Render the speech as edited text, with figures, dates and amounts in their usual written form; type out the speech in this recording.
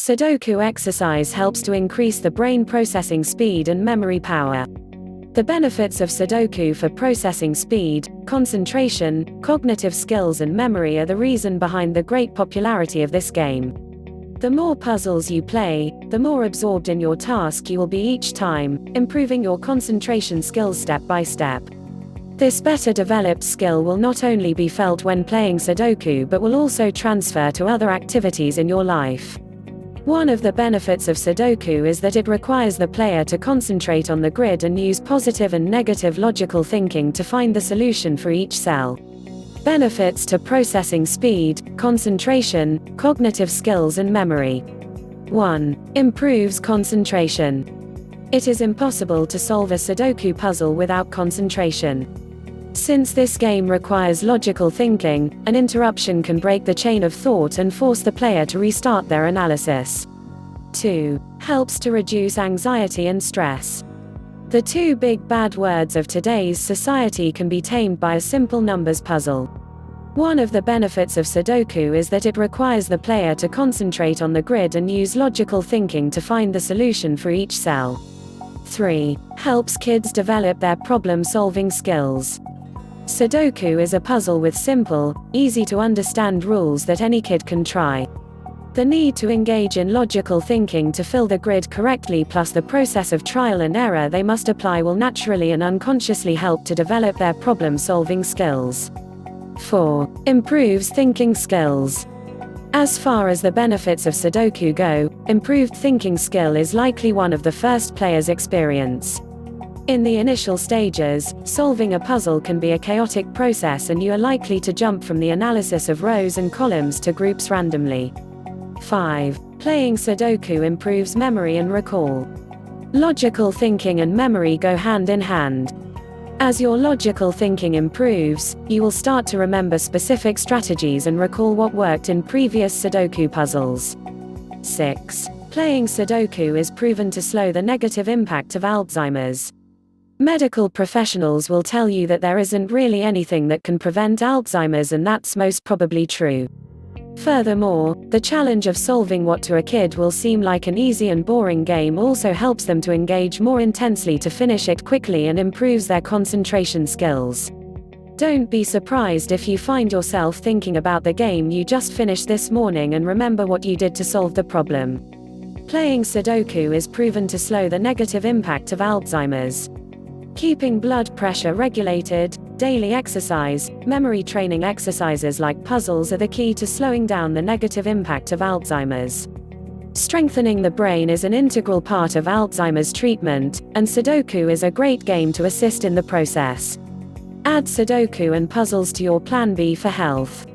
Sudoku exercise helps to increase the brain processing speed and memory power. The benefits of Sudoku for processing speed, concentration, cognitive skills and memory are the reason behind the great popularity of this game. The more puzzles you play, the more absorbed in your task you will be each time, improving your concentration skills step by step. This better developed skill will not only be felt when playing Sudoku but will also transfer to other activities in your life. One of the benefits of Sudoku is that it requires the player to concentrate on the grid and use positive and negative logical thinking to find the solution for each cell. Benefits to processing speed, concentration, cognitive skills and memory. 1. Improves concentration. It is impossible to solve a Sudoku puzzle without concentration. Since this game requires logical thinking, an interruption can break the chain of thought and force the player to restart their analysis. 2. Helps to reduce anxiety and stress. The two big bad words of today's society can be tamed by a simple numbers puzzle. One of the benefits of Sudoku is that it requires the player to concentrate on the grid and use logical thinking to find the solution for each cell. 3. Helps kids develop their problem-solving skills. Sudoku is a puzzle with simple, easy-to-understand rules that any kid can try. The need to engage in logical thinking to fill the grid correctly plus the process of trial and error they must apply will naturally and unconsciously help to develop their problem-solving skills. 4. Improves thinking skills. As far as the benefits of Sudoku go, improved thinking skill is likely one of the first players experience. In the initial stages, solving a puzzle can be a chaotic process and you are likely to jump from the analysis of rows and columns to groups randomly. 5. Playing Sudoku improves memory and recall. Logical thinking and memory go hand in hand. As your logical thinking improves, you will start to remember specific strategies and recall what worked in previous Sudoku puzzles. 6. Playing Sudoku is proven to slow the negative impact of Alzheimer's. Medical professionals will tell you that there isn't really anything that can prevent Alzheimer's, and that's most probably true. Furthermore, the challenge of solving what to a kid will seem like an easy and boring game also helps them to engage more intensely to finish it quickly and improves their concentration skills. Don't be surprised if you find yourself thinking about the game you just finished this morning and remember what you did to solve the problem. Playing Sudoku is proven to slow the negative impact of Alzheimer's. Keeping blood pressure regulated, daily exercise, memory training exercises like puzzles are the key to slowing down the negative impact of Alzheimer's. Strengthening the brain is an integral part of Alzheimer's treatment, and Sudoku is a great game to assist in the process. Add Sudoku and puzzles to your Plan B for health.